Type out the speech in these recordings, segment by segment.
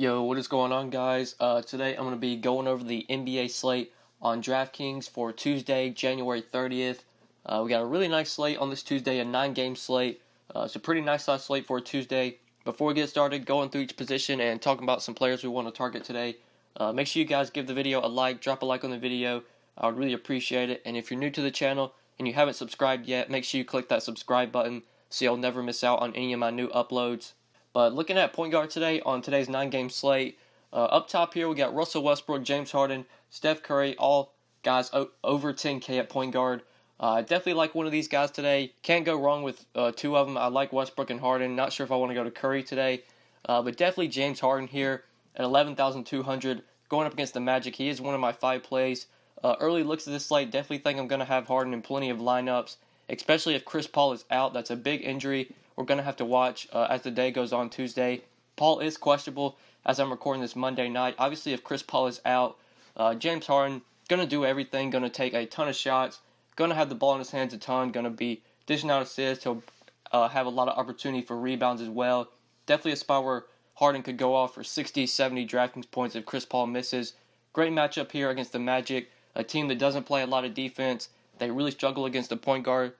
Yo, what is going on, guys? Today I'm going to be going over the NBA slate on DraftKings for Tuesday, January 30th. We got a really nice slate on this Tuesday, a 9-game slate. It's a pretty nice size slate for a Tuesday. Before we get started, going through each position and talking about some players we want to target today, make sure you guys give the video a like, drop a like on the video. I would really appreciate it. And if you're new to the channel and you haven't subscribed yet, make sure you click that subscribe button so you'll never miss out on any of my new uploads. But looking at point guard today on today's 9-game slate, up top here we got Russell Westbrook, James Harden, Steph Curry, all guys over 10K at point guard. I definitely like one of these guys today. Can't go wrong with two of them. I like Westbrook and Harden. Not sure if I want to go to Curry today, but definitely James Harden here at 11,200 going up against the Magic. He is one of my 5 plays. Early looks at this slate, definitely think I'm going to have Harden in plenty of lineups, especially if Chris Paul is out. That's a big injury we're going to have to watch as the day goes on Tuesday. Paul is questionable as I'm recording this Monday night. Obviously, if Chris Paul is out, James Harden going to do everything, going to take a ton of shots, going to have the ball in his hands a ton, going to be dishing out assists. He'll have a lot of opportunity for rebounds as well. Definitely a spot where Harden could go off for 60, 70 DraftKings points if Chris Paul misses. Great matchup here against the Magic, a team that doesn't play a lot of defense. They really struggle against the point guard.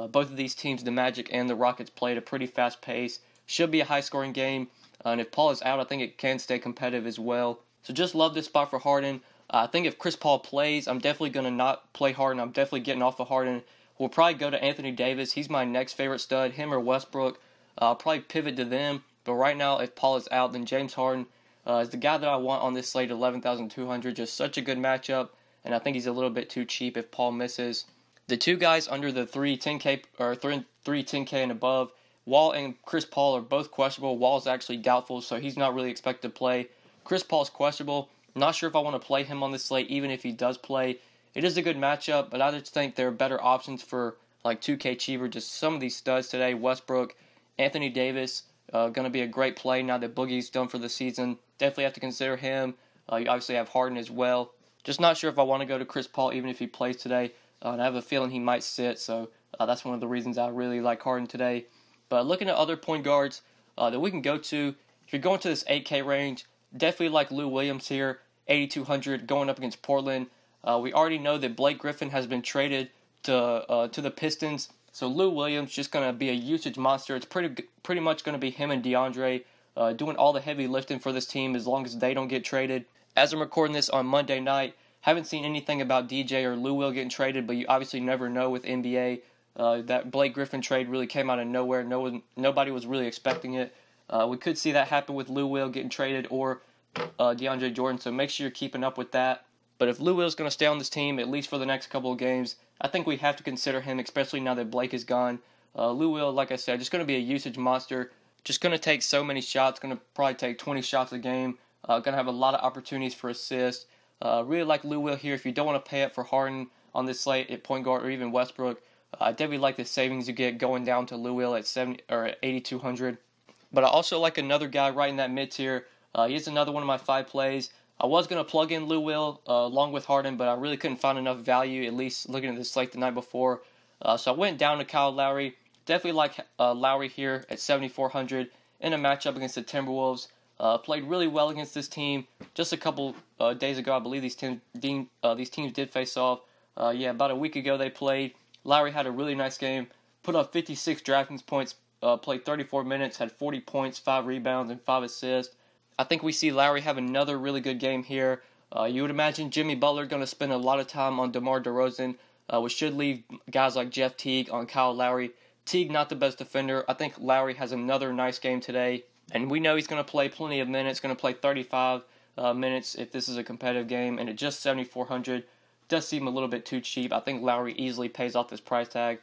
Both of these teams, the Magic and the Rockets, play at a pretty fast pace. Should be a high-scoring game. And if Paul is out, I think it can stay competitive as well. So just love this spot for Harden. I think if Chris Paul plays, I'm definitely going to not play Harden. I'm definitely getting off of Harden. We'll probably go to Anthony Davis. He's my next favorite stud, him or Westbrook. I'll probably pivot to them. But right now, if Paul is out, then James Harden is the guy that I want on this slate, 11,200. Just such a good matchup. And I think he's a little bit too cheap if Paul misses. The two guys under the 310K or 310K and above, Wall and Chris Paul, are both questionable. Wall's actually doubtful, so he's not really expected to play. Chris Paul's questionable. Not sure if I want to play him on this slate, even if he does play. It is a good matchup, but I just think there are better options for like 2K cheaper. Just some of these studs today: Westbrook, Anthony Davis, going to be a great play now that Boogie's done for the season. Definitely have to consider him. You obviously have Harden as well. Just not sure if I want to go to Chris Paul, even if he plays today. And I have a feeling he might sit, so that's one of the reasons I really like Harden today. But looking at other point guards that we can go to, if you're going to this 8K range, definitely like Lou Williams here, 8,200, going up against Portland. We already know that Blake Griffin has been traded to the Pistons, so Lou Williams just going to be a usage monster. It's pretty much going to be him and DeAndre doing all the heavy lifting for this team as long as they don't get traded. As I'm recording this on Monday night, haven't seen anything about DJ or Lou Will getting traded, but you obviously never know with NBA. That Blake Griffin trade really came out of nowhere. Nobody was really expecting it. We could see that happen with Lou Will getting traded or DeAndre Jordan, so make sure you're keeping up with that. But if Lou Will's going to stay on this team, at least for the next couple of games, I think we have to consider him, especially now that Blake is gone. Lou Will, like I said, just going to be a usage monster. Just going to take so many shots, going to probably take 20 shots a game. Going to have a lot of opportunities for assists. Really like Lou Will here. If you don't want to pay up for Harden on this slate at point guard or even Westbrook, I definitely like the savings you get going down to Lou Will at 70 or 8,200. But I also like another guy right in that mid tier. He is another one of my 5 plays. I was going to plug in Lou Will along with Harden, but I really couldn't find enough value, at least looking at this slate the night before. So I went down to Kyle Lowry. Definitely like Lowry here at 7,400 in a matchup against the Timberwolves. Played really well against this team. Just a couple days ago, I believe these teams did face off. About a week ago they played. Lowry had a really nice game. Put up 56 DraftKings points. Played 34 minutes. Had 40 points, 5 rebounds, and 5 assists. I think we see Lowry have another really good game here. You would imagine Jimmy Butler going to spend a lot of time on DeMar DeRozan, which should leave guys like Jeff Teague on Kyle Lowry. Teague not the best defender. I think Lowry has another nice game today. And we know he's going to play plenty of minutes, going to play 35 minutes if this is a competitive game. And at just 7,400, does seem a little bit too cheap. I think Lowry easily pays off this price tag.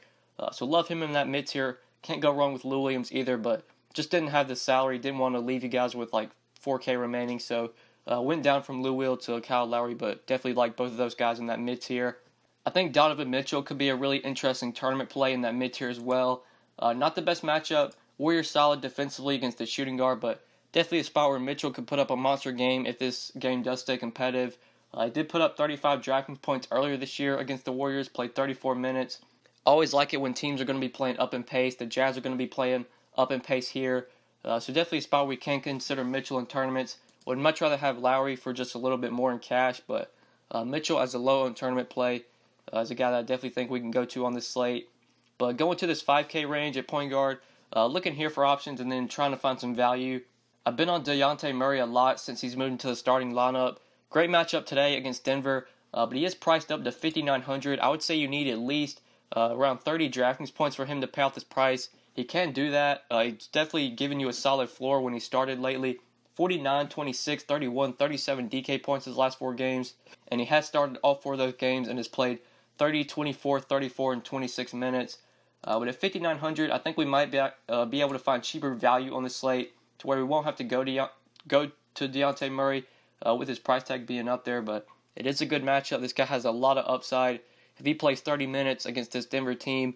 So love him in that mid tier. Can't go wrong with Lou Williams either, but just didn't have the salary. Didn't want to leave you guys with like 4K remaining. So went down from Lou Will to Kyle Lowry, but definitely like both of those guys in that mid tier. I think Donovan Mitchell could be a really interesting tournament play in that mid tier as well. Not the best matchup. Warriors solid defensively against the shooting guard, but definitely a spot where Mitchell could put up a monster game if this game does stay competitive. He did put up 35 DraftKings points earlier this year against the Warriors, played 34 minutes. Always like it when teams are going to be playing up in pace. The Jazz are going to be playing up in pace here. So definitely a spot where we can consider Mitchell in tournaments. Would much rather have Lowry for just a little bit more in cash, but Mitchell as a low-owned tournament play is a guy that I definitely think we can go to on this slate. But going to this 5K range at point guard, looking here for options and then trying to find some value. I've been on Dejounte Murray a lot since he's moved into the starting lineup. Great matchup today against Denver, but he is priced up to 5,900. I would say you need at least around 30 DraftKings points for him to pay off this price. He can do that. He's definitely given you a solid floor when he started lately. 49, 26, 31, 37 DK points his last 4 games, and he has started all 4 of those games and has played 30, 24, 34, and 26 minutes. But at 5,900, I think we might be able to find cheaper value on the slate to where we won't have to go to Dejounte Murray with his price tag being up there. But it is a good matchup. This guy has a lot of upside. If he plays 30 minutes against this Denver team,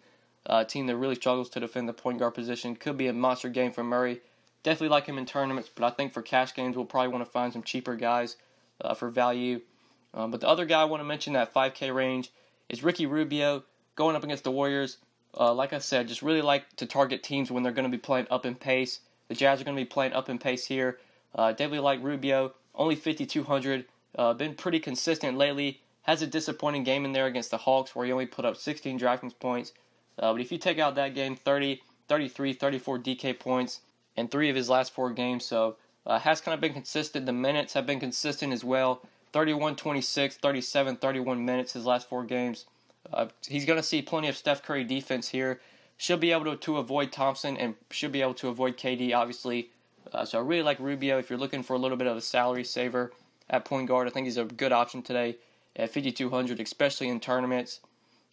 team that really struggles to defend the point guard position, could be a monster game for Murray. Definitely like him in tournaments, but I think for cash games, we'll probably want to find some cheaper guys for value. But the other guy I want to mention that 5K range is Ricky Rubio going up against the Warriors. Like I said, just really like to target teams when they're going to be playing up in pace. The Jazz are going to be playing up in pace here. Definitely like Rubio, only 5,200. Been pretty consistent lately. Has a disappointing game in there against the Hawks where he only put up 16 DraftKings points. But if you take out that game, 30, 33, 34 DK points in 3 of his last 4 games. So has kind of been consistent. The minutes have been consistent as well. 31, 26, 37, 31 minutes his last 4 games. He's going to see plenty of Steph Curry defense here. Should be able to avoid Thompson and should be able to avoid KD, obviously. So I really like Rubio. If you're looking for a little bit of a salary saver at point guard, I think he's a good option today at 5,200, especially in tournaments.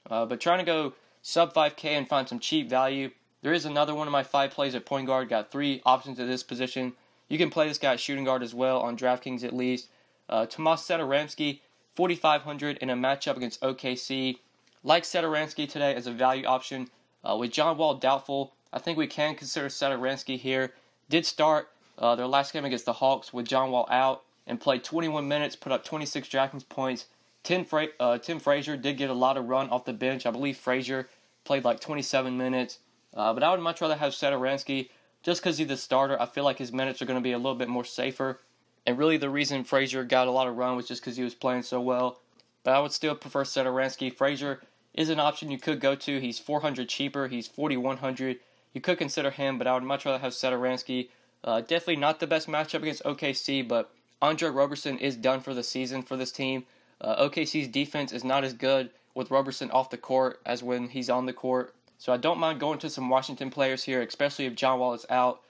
But trying to go sub 5K and find some cheap value. There is another one of my 5 plays at point guard. Got 3 options at this position. You can play this guy at shooting guard as well on DraftKings at least. Tomas Satoransky, 4,500 in a matchup against OKC. Like Satoransky today as a value option. With John Wall doubtful, I think we can consider Satoransky here. Did start their last game against the Hawks with John Wall out and played 21 minutes, put up 26 DraftKings points. Tim Frazier did get a lot of run off the bench. I believe Frazier played like 27 minutes. But I would much rather have Satoransky just because he's the starter. I feel like his minutes are going to be a little bit more safer. And really the reason Frazier got a lot of run was just because he was playing so well. But I would still prefer Satoransky. Frazier is an option you could go to. He's 400 cheaper. He's 4,100. You could consider him, but I would much rather have Satoransky. Definitely not the best matchup against OKC, but Andre Roberson is done for the season for this team. OKC's defense is not as good with Roberson off the court as when he's on the court. So I don't mind going to some Washington players here, especially if John Wall is out.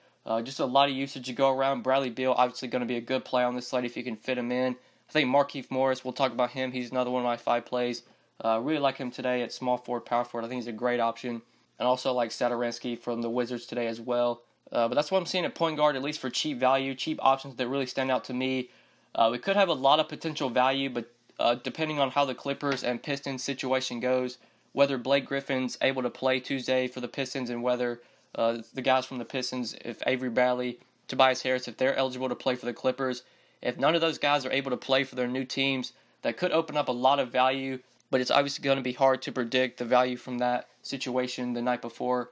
Just a lot of usage to go around. Bradley Beal obviously going to be a good play on this slate if you can fit him in. I think Markieff Morris, we'll talk about him. He's another one of my 5 plays. Really like him today at small forward, power forward. I think he's a great option. And also like Satoransky from the Wizards today as well. But that's what I'm seeing at point guard, at least for cheap value, cheap options that really stand out to me. We could have a lot of potential value, but depending on how the Clippers and Pistons situation goes, whether Blake Griffin's able to play Tuesday for the Pistons and whether the guys from the Pistons, if Avery Bradley, Tobias Harris, if they're eligible to play for the Clippers, if none of those guys are able to play for their new teams, that could open up a lot of value, but it's obviously going to be hard to predict the value from that situation the night before.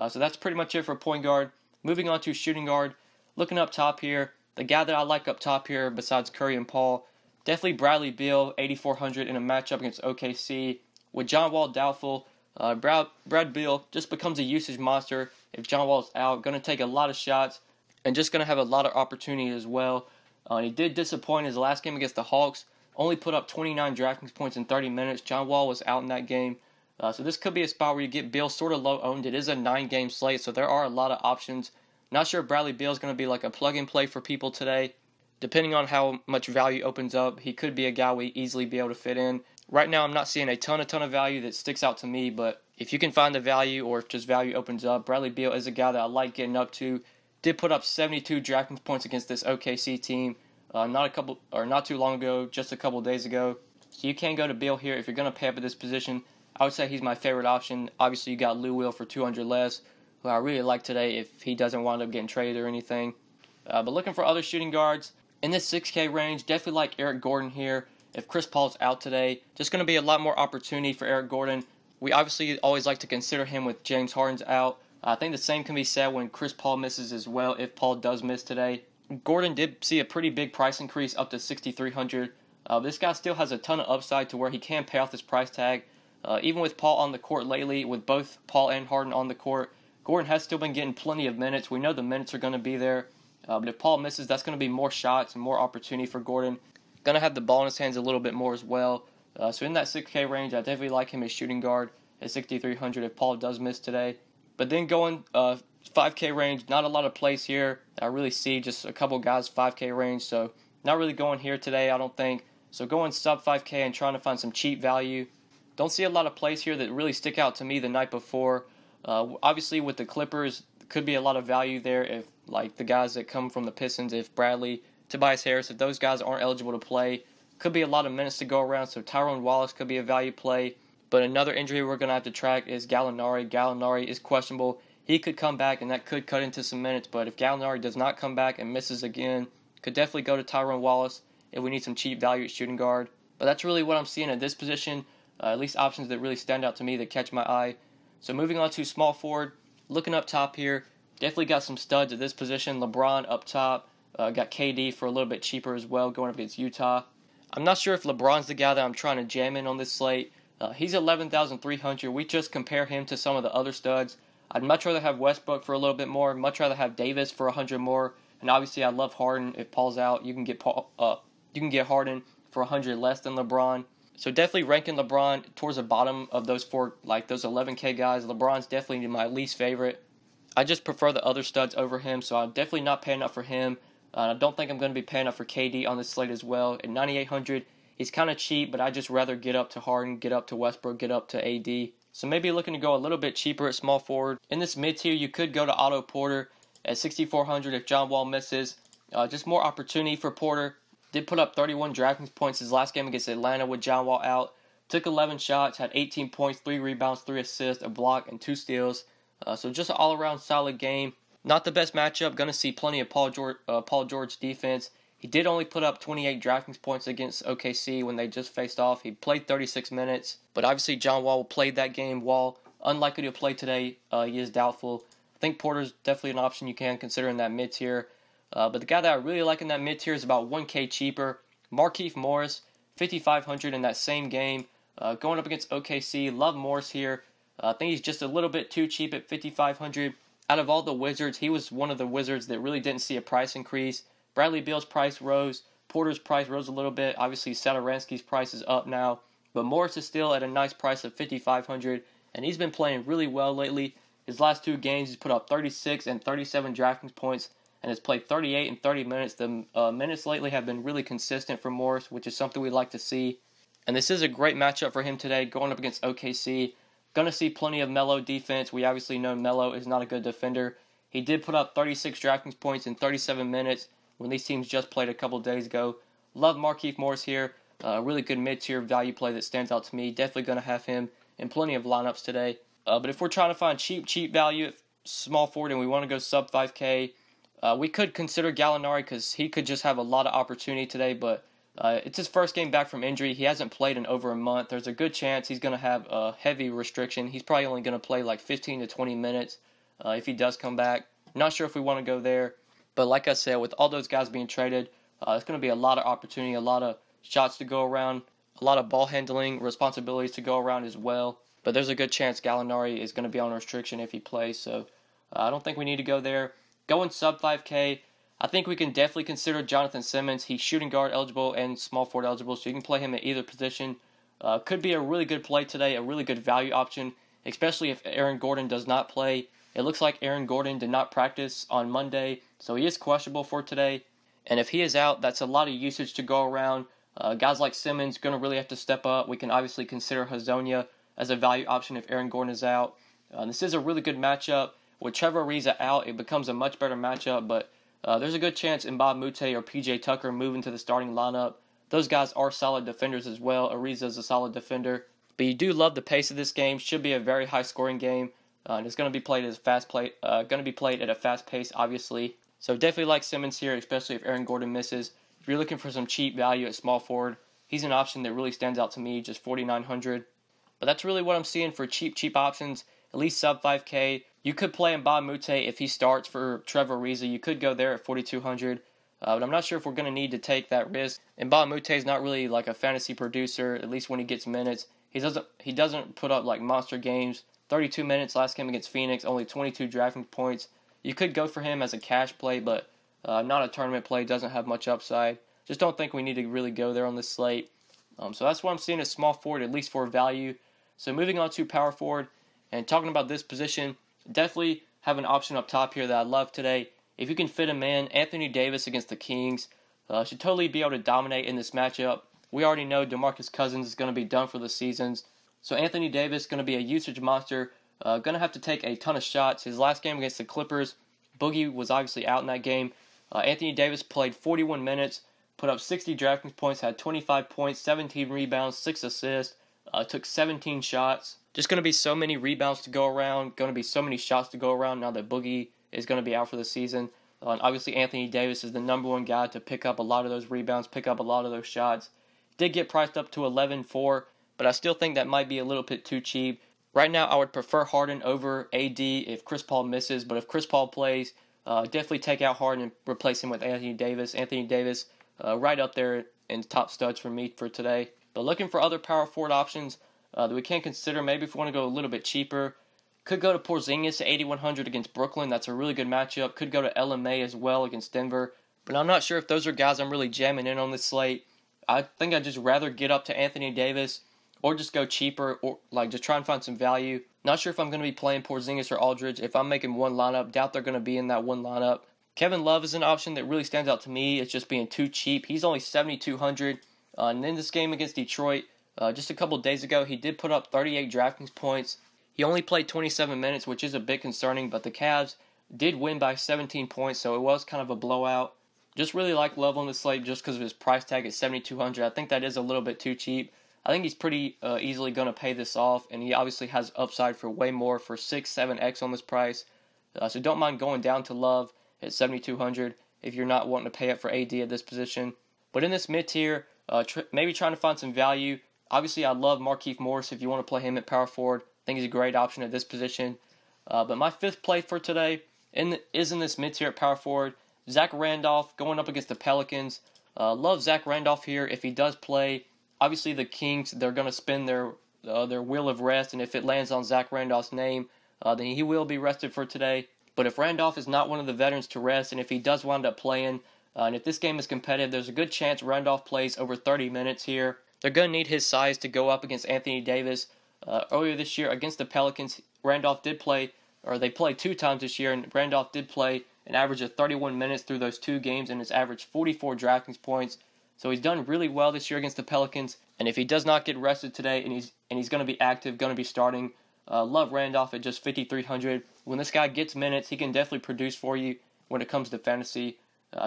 So that's pretty much it for point guard. Moving on to shooting guard, looking up top here, the guy that I like up top here besides Curry and Paul, definitely Bradley Beal, 8,400 in a matchup against OKC. With John Wall doubtful, Brad Beal just becomes a usage monster if John Wall's out. Going to take a lot of shots and just going to have a lot of opportunity as well. He did disappoint his last game against the Hawks. Only put up 29 DraftKings points in 30 minutes. John Wall was out in that game. So this could be a spot where you get Beal sort of low owned. It is a 9-game slate, so there are a lot of options. Not sure if Bradley Beal is going to be like a plug-and-play for people today. Depending on how much value opens up, he could be a guy we easily be able to fit in. Right now, I'm not seeing a ton of value that sticks out to me, but if you can find the value or if just value opens up, Bradley Beal is a guy that I like getting up to. Did put up 72 DraftKings points against this OKC team not too long ago, just a couple days ago. So you can go to Beal here if you're going to pay up at this position. I would say he's my favorite option. Obviously, you got Lou Will for 200 less, who I really like today if he doesn't wind up getting traded or anything. But looking for other shooting guards in this 6K range, definitely like Eric Gordon here. If Chris Paul's out today, just going to be a lot more opportunity for Eric Gordon. We obviously always like to consider him with James Harden's out. I think the same can be said when Chris Paul misses as well, if Paul does miss today. Gordon did see a pretty big price increase up to 6,300. This guy still has a ton of upside to where he can pay off this price tag. Even with Paul on the court lately, with both Paul and Harden on the court, Gordon has still been getting plenty of minutes. We know the minutes are going to be there. But if Paul misses, that's going to be more shots and more opportunity for Gordon. Going to have the ball in his hands a little bit more as well. So in that 6K range, I definitely like him as shooting guard at 6,300 if Paul does miss today. But then going 5K range, not a lot of plays here. I really see just a couple guys 5K range, so not really going here today, I don't think. So going sub 5K and trying to find some cheap value. Don't see a lot of plays here that really stick out to me the night before. Obviously with the Clippers, could be a lot of value there if like the guys that come from the Pistons, if Bradley, Tobias Harris, if those guys aren't eligible to play, could be a lot of minutes to go around, so Tyrone Wallace could be a value play. But another injury we're going to have to track is Gallinari. Gallinari is questionable. He could come back, and that could cut into some minutes. But if Gallinari does not come back and misses again, could definitely go to Tyrone Wallace if we need some cheap value at shooting guard. But that's really what I'm seeing at this position, at least options that really stand out to me that catch my eye. So moving on to small forward, looking up top here, definitely got some studs at this position. LeBron up top, got KD for a little bit cheaper as well, going up against Utah. I'm not sure if LeBron's the guy that I'm trying to jam in on this slate. He's 11,300. We just compare him to some of the other studs. I'd much rather have Westbrook for a little bit more. Much rather have Davis for 100 more. And obviously, I love Harden. If Paul's out, you can get Harden for 100 less than LeBron. So definitely ranking LeBron towards the bottom of those four, like those 11K guys. LeBron's definitely my least favorite. I just prefer the other studs over him, so I'm definitely not paying up for him. I don't think I'm going to be paying up for KD on this slate as well. At 9,800, he's kind of cheap, but I'd just rather get up to Harden, get up to Westbrook, get up to AD. So maybe looking to go a little bit cheaper at small forward. In this mid-tier, you could go to Otto Porter at 6,400 if John Wall misses. Just more opportunity for Porter. Did put up 31 DraftKings points his last game against Atlanta with John Wall out. Took 11 shots, had 18 points, 3 rebounds, 3 assists, a block, and 2 steals. So just an all-around solid game. Not the best matchup. Going to see plenty of Paul George defense. He did only put up 28 DraftKings points against OKC when they just faced off. He played 36 minutes, but obviously John Wall played that game. Wall, unlikely to play today. He is doubtful. I think Porter's definitely an option you can consider in that mid-tier. But the guy that I really like in that mid-tier is about 1K cheaper. Markieff Morris, 5,500 in that same game. Going up against OKC. Love Morris here. I think he's just a little bit too cheap at 5,500. Out of all the Wizards, he was one of the Wizards that really didn't see a price increase. Bradley Beal's price rose. Porter's price rose a little bit. Obviously, Satoransky's price is up now. But Morris is still at a nice price of 5,500. And he's been playing really well lately. His last 2 games, he's put up 36 and 37 DraftKings points. And has played 38 and 30 minutes. The minutes lately have been really consistent for Morris, which is something we'd like to see. And this is a great matchup for him today, going up against OKC. Going to see plenty of Melo defense. We obviously know Melo is not a good defender. He did put up 36 DraftKings points in 37 minutes when these teams just played a couple days ago. Love Markieff Morris here. A really good mid-tier value play that stands out to me. Definitely going to have him in plenty of lineups today. But if we're trying to find cheap value at small forward and we want to go sub 5K, we could consider Gallinari because he could just have a lot of opportunity today, but it's his first game back from injury. He hasn't played in over a month. There's a good chance he's going to have a heavy restriction. He's probably only going to play like 15 to 20 minutes if he does come back. Not sure if we want to go there. But like I said, with all those guys being traded, it's going to be a lot of opportunity, a lot of shots to go around, a lot of ball handling responsibilities to go around as well. But there's a good chance Gallinari is going to be on restriction if he plays. So I don't think we need to go there. Going sub 5K, I think we can definitely consider Jonathan Simmons. He's shooting guard eligible and small forward eligible, so you can play him at either position. Could be a really good play today, a really good value option, especially if Aaron Gordon does not play. It looks like Aaron Gordon did not practice on Monday, so he is questionable for today. And if he is out, that's a lot of usage to go around. Guys like Simmons going to really have to step up. We can obviously consider Hazonia as a value option if Aaron Gordon is out. This is a really good matchup. With Trevor Ariza out, it becomes a much better matchup, but there's a good chance Mbah Moute or PJ Tucker move into the starting lineup. Those guys are solid defenders as well. Ariza is a solid defender. But you do love the pace of this game. Should be a very high-scoring game. And it's going to be played at a fast pace, obviously. So definitely like Simmons here, especially if Aaron Gordon misses. If you're looking for some cheap value at small forward, he's an option that really stands out to me, just 4,900. But that's really what I'm seeing for cheap options, at least sub 5K. You could play Mbah Moute if he starts for Trevor Ariza. You could go there at 4,200. But I'm not sure if we're going to need to take that risk. And Ba Mute is not really like a fantasy producer, at least when he gets minutes. He doesn't put up like monster games. 32 minutes last game against Phoenix, only 22 drafting points. You could go for him as a cash play, but not a tournament play. Doesn't have much upside. Just don't think we need to really go there on this slate. So that's why I'm seeing a small forward, at least for value. So moving on to power forward, and talking about this position, definitely have an option up top here that I love today. If you can fit him in, Anthony Davis against the Kings should totally be able to dominate in this matchup. We already know DeMarcus Cousins is going to be done for the seasons. So Anthony Davis is going to be a usage monster, going to have to take a ton of shots. His last game against the Clippers, Boogie was obviously out in that game. Anthony Davis played 41 minutes, put up 60 DraftKings points, had 25 points, 17 rebounds, 6 assists, took 17 shots. Just going to be so many rebounds to go around, going to be so many shots to go around now that Boogie is going to be out for the season. And obviously Anthony Davis is the number one guy to pick up a lot of those rebounds, pick up a lot of those shots. Did get priced up to 11-4, but I still think that might be a little bit too cheap. Right now I would prefer Harden over AD if Chris Paul misses, but if Chris Paul plays, definitely take out Harden and replace him with Anthony Davis. Anthony Davis right up there in top studs for me for today. But looking for other power forward options that we can consider, maybe if we want to go a little bit cheaper. Could go to Porzingis at 8,100 against Brooklyn. That's a really good matchup. Could go to LMA as well against Denver. But I'm not sure if those are guys I'm really jamming in on this slate. I think I'd just rather get up to Anthony Davis or just go cheaper or like just try and find some value. Not sure if I'm going to be playing Porzingis or Aldridge. If I'm making one lineup, doubt they're going to be in that one lineup. Kevin Love is an option that really stands out to me. It's just being too cheap. He's only 7,200. And in this game against Detroit, just a couple days ago, he did put up 38 DraftKings points. He only played 27 minutes, which is a bit concerning, but the Cavs did win by 17 points, so it was kind of a blowout. Just really like Love on the slate just because of his price tag at 7,200. I think that is a little bit too cheap. I think he's pretty easily going to pay this off, and he obviously has upside for way more for 6-7x on this price. So don't mind going down to Love at 7,200 if you're not wanting to pay up for AD at this position. But in this mid-tier, maybe trying to find some value. Obviously, I love Markieff Morris if you want to play him at power forward. I think he's a great option at this position. But my fifth play for today is in this mid-tier at power forward. Zach Randolph going up against the Pelicans. Love Zach Randolph here if he does play. Obviously, the Kings, they're going to spin their wheel of rest, and if it lands on Zach Randolph's name, then he will be rested for today. But if Randolph is not one of the veterans to rest, and if he does wind up playing, and if this game is competitive, there's a good chance Randolph plays over 30 minutes here. They're going to need his size to go up against Anthony Davis. Earlier this year against the Pelicans, Randolph did play, or they played 2 times this year, and Randolph did play an average of 31 minutes through those 2 games, and has averaged 44 DraftKings points. So he's done really well this year against the Pelicans, and if he does not get rested today, and he's going to be active, going to be starting, love Randolph at just 5,300. When this guy gets minutes, he can definitely produce for you when it comes to fantasy.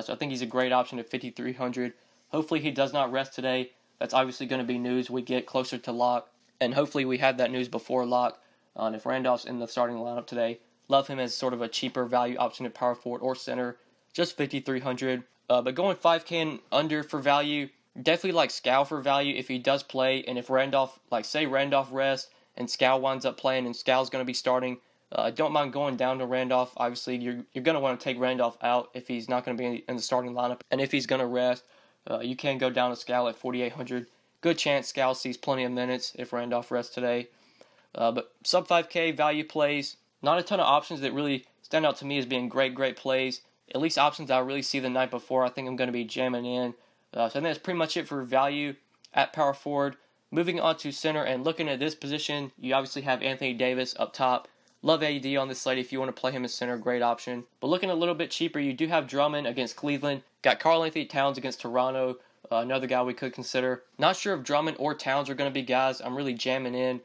So I think he's a great option at 5,300. Hopefully he does not rest today. That's obviously going to be news we get closer to lock, and hopefully we have that news before lock. If Randolph's in the starting lineup today, love him as sort of a cheaper value option at power forward or center, just 5,300. But going 5K and under for value, definitely like Scal for value if he does play, and if Randolph, like say Randolph rests and Scal winds up playing and Scal's going to be starting, don't mind going down to Randolph. Obviously, you're going to want to take Randolph out if he's not going to be in the starting lineup, and if he's going to rest, you can go down to Scal at 4,800. Good chance Scal sees plenty of minutes if Randolph rests today. But sub 5K value plays, not a ton of options that really stand out to me as being great plays. At least options I really see the night before I think I'm going to be jamming in. So I think that's pretty much it for value at power forward. Moving on to center and looking at this position, you obviously have Anthony Davis up top. Love AD on this slate if you want to play him as center, great option. But looking a little bit cheaper, you do have Drummond against Cleveland. Got Karl-Anthony Towns against Toronto, another guy we could consider. Not sure if Drummond or Towns are going to be guys I'm really jamming in,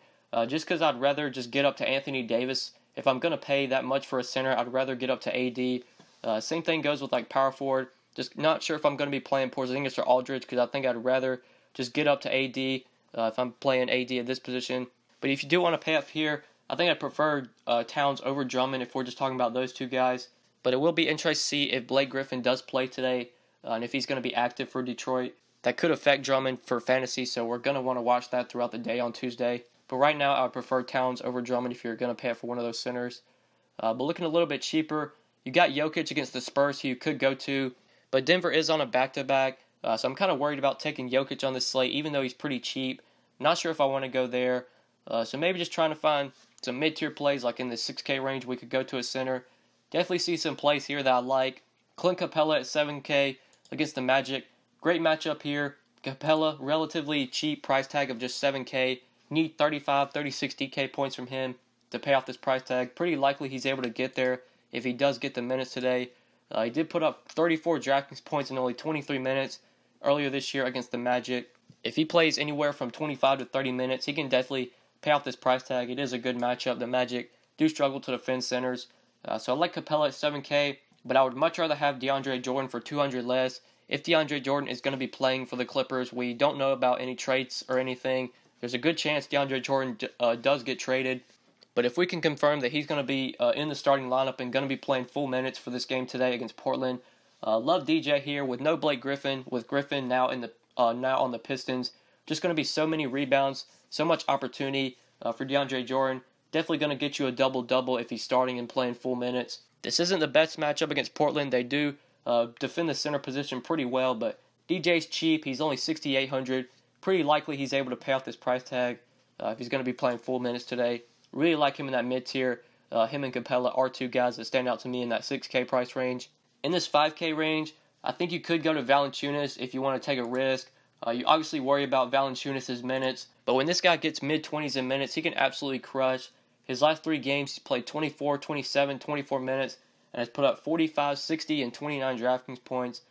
just because I'd rather just get up to Anthony Davis. If I'm going to pay that much for a center, I'd rather get up to AD. Same thing goes with like power forward. Just not sure if I'm going to be playing Porzingis or Aldridge, because I think I'd rather just get up to AD if I'm playing AD at this position. But if you do want to pay up here, I think I prefer Towns over Drummond if we're just talking about those two guys. But it will be interesting to see if Blake Griffin does play today and if he's going to be active for Detroit. That could affect Drummond for fantasy, so we're going to want to watch that throughout the day on Tuesday. But right now, I would prefer Towns over Drummond if you're going to pay up for one of those centers. But looking a little bit cheaper, you got Jokic against the Spurs who you could go to. But Denver is on a back-to-back, so I'm kind of worried about taking Jokic on this slate, even though he's pretty cheap. Not sure if I want to go there. So maybe just trying to find some mid-tier plays, like in the 6K range, we could go to a center. Definitely see some plays here that I like. Clint Capella at 7K against the Magic. Great matchup here. Capella, relatively cheap price tag of just 7K. Need 35, 36 DK points from him to pay off this price tag. Pretty likely he's able to get there if he does get the minutes today. He did put up 34 DraftKings points in only 23 minutes earlier this year against the Magic. If he plays anywhere from 25 to 30 minutes, he can definitely pay off this price tag. It is a good matchup. The Magic do struggle to defend centers. So I like Capella at 7K, but I would much rather have DeAndre Jordan for 200 less. If DeAndre Jordan is going to be playing for the Clippers, we don't know about any trades or anything. There's a good chance DeAndre Jordan does get traded. But if we can confirm that he's going to be in the starting lineup and going to be playing full minutes for this game today against Portland, love DJ here with no Blake Griffin. With Griffin now on the Pistons, just going to be so many rebounds, so much opportunity for DeAndre Jordan. Definitely going to get you a double-double if he's starting and playing full minutes. This isn't the best matchup against Portland. They do defend the center position pretty well, but DJ's cheap. He's only 6,800. Pretty likely he's able to pay off this price tag if he's going to be playing full minutes today. Really like him in that mid-tier. Him and Capella are two guys that stand out to me in that 6K price range. In this 5K range, I think you could go to Valanciunas if you want to take a risk. You obviously worry about Valanciunas' minutes, but when this guy gets mid-20s in minutes, he can absolutely crush. His last 3 games, he's played 24, 27, 24 minutes, and has put up 45, 60, and 29 DraftKings points.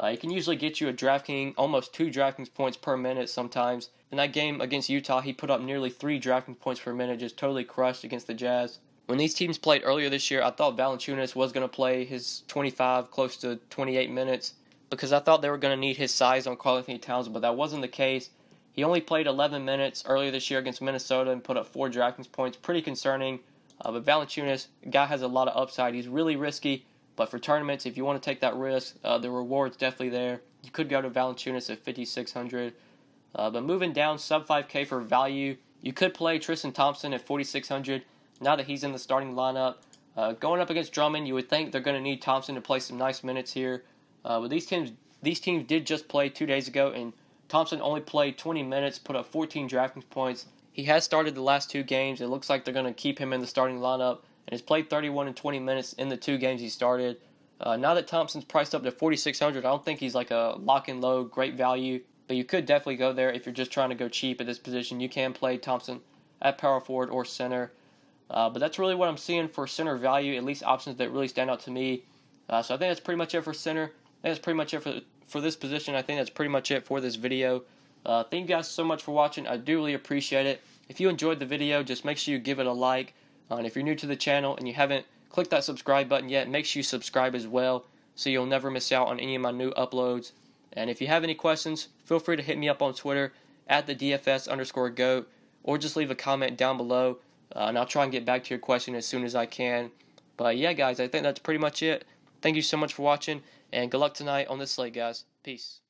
He can usually get you a DraftKings, almost 2 DraftKings points per minute sometimes. In that game against Utah, he put up nearly 3 DraftKings points per minute, just totally crushed against the Jazz. When these teams played earlier this year, I thought Valanciunas was going to play his 25, close to 28 minutes, because I thought they were going to need his size on Karl-Anthony Towns, but that wasn't the case. He only played 11 minutes earlier this year against Minnesota and put up 4 DraftKings points. Pretty concerning. But Valanciunas, guy has a lot of upside. He's really risky, but for tournaments, if you want to take that risk, the reward's definitely there. You could go to Valanciunas at 5,600. But moving down, sub 5K for value, you could play Tristan Thompson at 4,600 now that he's in the starting lineup. Going up against Drummond, you would think they're going to need Thompson to play some nice minutes here. But these teams did just play 2 days ago, and Thompson only played 20 minutes, put up 14 DraftKings points. He has started the last 2 games. It looks like they're going to keep him in the starting lineup, and has played 31 and 20 minutes in the 2 games he started. Now that Thompson's priced up to 4,600, I don't think he's like a lock and load, great value, but you could definitely go there if you're just trying to go cheap at this position. You can play Thompson at power forward or center. But that's really what I'm seeing for center value, at least options that really stand out to me. So I think that's pretty much it for center. I think that's pretty much it for this position. I think that's pretty much it for this video. Thank you guys so much for watching. I do really appreciate it. If you enjoyed the video, just make sure you give it a like. And if you're new to the channel and you haven't clicked that subscribe button yet, make sure you subscribe as well so you'll never miss out on any of my new uploads. And if you have any questions, feel free to hit me up on Twitter at the DFS_GOAT, or just leave a comment down below, and I'll try and get back to your question as soon as I can. But yeah, guys, I think that's pretty much it. Thank you so much for watching, and good luck tonight on this slate, guys. Peace.